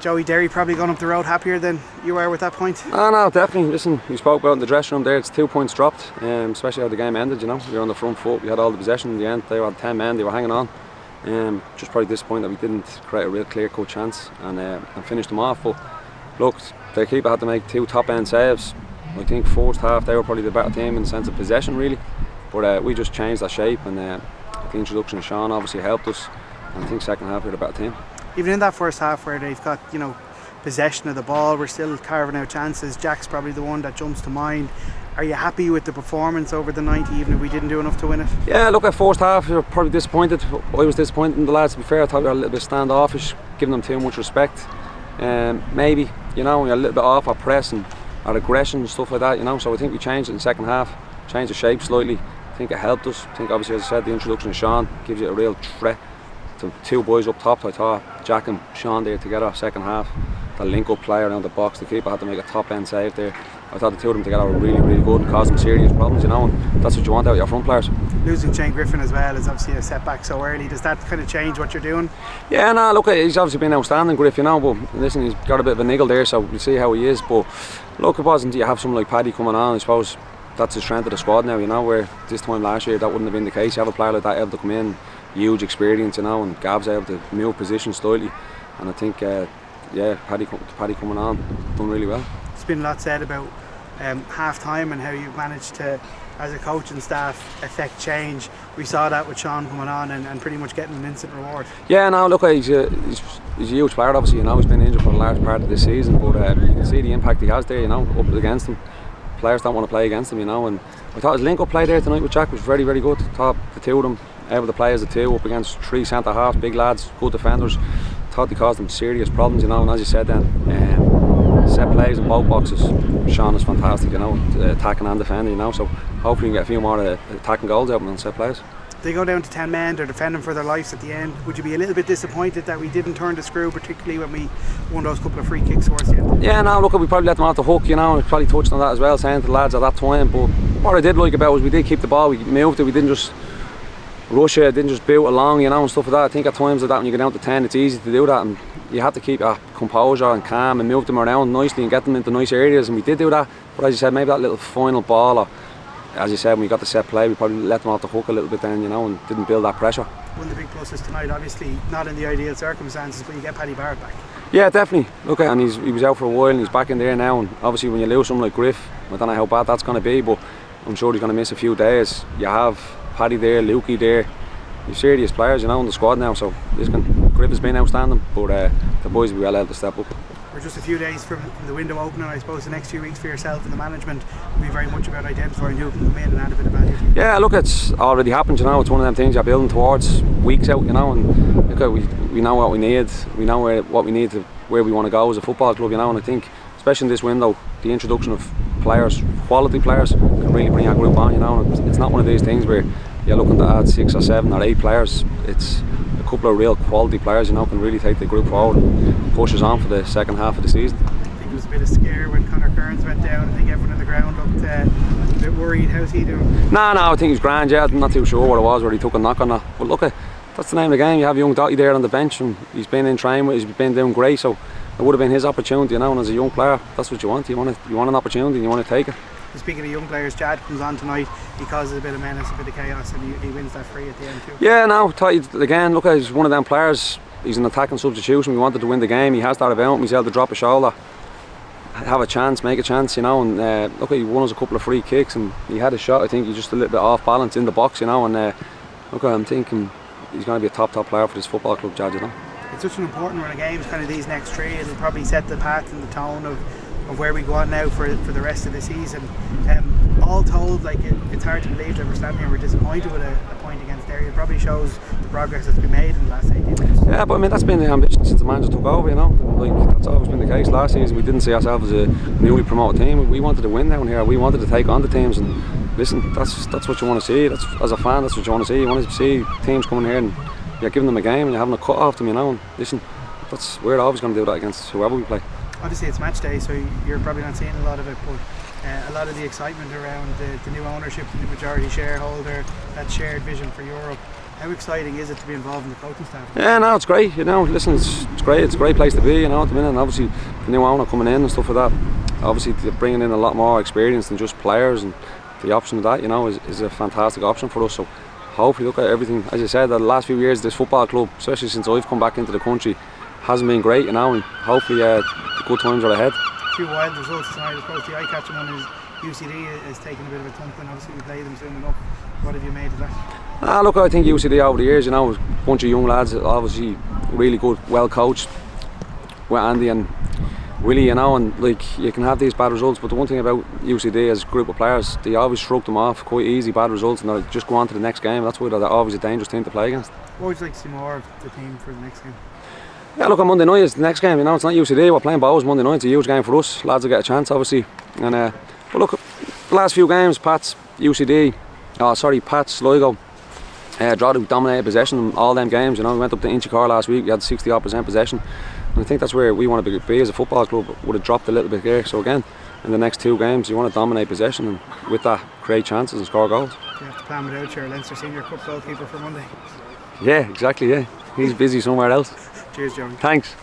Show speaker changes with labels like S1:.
S1: Joey, Derry probably gone up the road happier than you were with that point?
S2: No, definitely. Listen, we spoke about in the dressing room there, it's 2 points dropped, especially how the game ended, you know. We were on the front foot, we had all the possession in the end, they had 10 men, they were hanging on. Just probably disappointed that we didn't create a real clear-cut chance and finish them off. But look, the keeper had to make 2 top-end saves. I think first half they were probably the better team in the sense of possession, really. But we just changed that shape, and the introduction of Sean obviously helped us. And I think second half we were the better team. Even
S1: in that first half where they've got, you know, possession of the ball, we're still carving out chances. Jack's probably the one that jumps to mind. Are you happy with the performance over the 90, even if we didn't do enough to win it?
S2: Yeah, look, at first half we were probably disappointed. I was disappointed in the lads, to be fair. I thought we were a little bit standoffish, giving them too much respect. Maybe, you know, we were a little bit off our press and our aggression and stuff like that, you know. So I think we changed it in the second half, changed the shape slightly. I think it helped us. I think obviously, as I said, the introduction of Sean gives you a real threat. The 2 boys up top, I thought Jack and Sean there together, second half. The link-up play around the box, the keeper had to make a top-end save there. I thought the 2 of them together were really, really good and caused them serious problems, you know, and that's what you want out of your front players.
S1: Losing Shane Griffin as well is obviously a setback so early. Does that kind of change what you're doing?
S2: Yeah, no, look, he's obviously been outstanding, Griff, you know, but listen, he's got a bit of a niggle there, so we'll see how he is. But look, it wasn't, you have someone like Paddy coming on, I suppose that's the strength of the squad now, you know, where this time last year that wouldn't have been the case. You have a player like that able to come in, huge experience, you know, and Gav's able to move position slightly, and I think Paddy coming on done really well.
S1: There's been a lot said about half time and how you've managed to, as a coach and staff, affect change. We saw that with Sean coming on and pretty much getting an instant reward.
S2: Yeah, no, look, he's a huge player, obviously, you know. He's been injured for a large part of this season, but you can see the impact he has there, you know, up against him. Players don't want to play against him, you know, and I thought his link-up play there tonight with Jack was very, very good. I thought the 2 of them able to play as a 2 up against 3 centre halves, big lads, good defenders. Thought they caused them serious problems, you know, and as you said then, set plays in both boxes. Sean is fantastic, you know, attacking and defending, you know, so hopefully we can get a few more attacking goals out of them on set plays.
S1: They go down to 10 men, they're defending for their lives at the end. Would you be a little bit disappointed that we didn't turn the screw, particularly when we won those couple of free kicks towards the end? Yeah, no, look, we probably let them off the hook, you know, and we probably touched on that as well, saying to the lads at that time. But what I did like about it was we did keep the ball, we moved it, we didn't just rush it, didn't just boot along, you know, and stuff like that. I think at times like that, when you get down to 10, it's easy to do that, and you have to keep your composure and calm and move them around nicely and get them into nice areas, and we did do that. But as you said, maybe that little final ball, or as you said, when we got the set play, we probably let them off the hook a little bit then, you know, and didn't build that pressure. One of the big pluses tonight, obviously not in the ideal circumstances, but you get Paddy Barrett back.
S2: Yeah, definitely. Look, and he was out for a while and he's back in there now, and obviously when you lose someone like Griff, I don't know how bad that's going to be, but I'm sure he's going to miss a few days. You have Paddy there, Lukey there, you've serious players, you know, in the squad now, so Griff has been outstanding, but the boys will be well able to step up.
S1: We're just a few days from the window opening. I suppose the next few weeks for yourself and the management will be very much about identifying who can come in and add a bit of value.
S2: Yeah, look, it's already happened, you know. It's one of them things you're building towards weeks out, you know, and look, we know what we need, we know what we need to, where we want to go as a football club, you know, and I think especially in this window, the introduction of players, quality players, can really bring our group on, you know, and it's not one of these things where you're looking to add 6 or 7 or 8 players. It's a couple of real quality players, you know, can really take the group forward and push us on for the second half of the season.
S1: I think there was a bit of scare when Conor Kearns went down. I think everyone on the ground looked a bit worried. How's he doing?
S2: No, I think he's grand, yeah. I'm not too sure what it was, where he took a knock on that. But look, that's the name of the game. You have young Dotty there on the bench, and he's been in training with, he's been doing great, so it would have been his opportunity, you know, and as a young player, that's what you want. You want an opportunity and you want to take it.
S1: Speaking of young players, Jad comes on tonight, he causes a bit of menace, a bit of chaos, and he wins that free at the end too.
S2: Yeah, no, again, look, he's one of them players, he's an attacking substitution, we wanted to win the game, he has that about him, he's able to drop a shoulder, have a chance, make a chance, you know, and look, he won us a couple of free kicks and he had a shot. I think he's just a little bit off balance in the box, you know, and look, I'm thinking he's going to be a top player for this football club, Jad, you know.
S1: It's such an important run of games, kind of these next 3, it'll probably set the path and the tone of where we go on now for the rest of the season. All told, like it's hard to believe that we're standing here and we're disappointed with a point against Derry. It probably shows the progress that's been made in the last 18 months.
S2: Yeah, but I mean, that's been the ambition since the manager took over, you know. Like, that's always been the case. Last season we didn't see ourselves as a newly promoted team. We wanted to win down here, we wanted to take on the teams, and listen, that's what you want to see. That's, as a fan, that's what you want to see. You want to see teams coming here and you're giving them a game and you're having a cut off them, you know, and listen, we're always going to do that against whoever we play.
S1: Obviously it's match day, so you're probably not seeing a lot of it, but a lot of the excitement around the new ownership, the new majority shareholder, that shared vision for Europe. How exciting is it to be involved in the coaching staff?
S2: Yeah, no, it's great. You know, listen, it's great. It's a great place to be. You know, at the minute, and obviously the new owner coming in and stuff like that. Obviously, they're bringing in a lot more experience than just players, and the option of that, you know, is a fantastic option for us. So hopefully, look at everything. As I said, the last few years, this football club, especially since I've come back into the country, hasn't been great. You know, and hopefully, the good times are ahead.
S1: A few wild results tonight. I suppose the eye-catching one is UCD is taking a bit of a thumping. Obviously, we played them soon enough. What have you made of that?
S2: Look, I think UCD over the years, you know, a bunch of young lads, obviously really good, well coached with Andy and Willie, you know, and like you can have these bad results, but the one thing about UCD as a group of players, they always shrug them off quite easy, bad results, and they'll just go on to the next game. That's why they're always a dangerous team to play against.
S1: What would you like to see more of the team for the next game?
S2: Yeah, look, on Monday night is the next game, you know, it's not UCD, we're playing Bohs Monday night, it's a huge game for us. Lads will get a chance, obviously. And but look, the last few games, Pats, Sligo, Drogheda, we dominated possession in all them games, you know. We went up to Inchicore last week, we had 60% possession. And I think that's where we want to be as a football club. Would have dropped a little bit here. So again, in the next two games, you want to dominate possession and with that create chances and score goals.
S1: You have to plan without your Leinster Senior Cup goalkeeper for Monday.
S2: Yeah, exactly. Yeah, he's busy somewhere else.
S1: Cheers, Johnny.
S2: Thanks.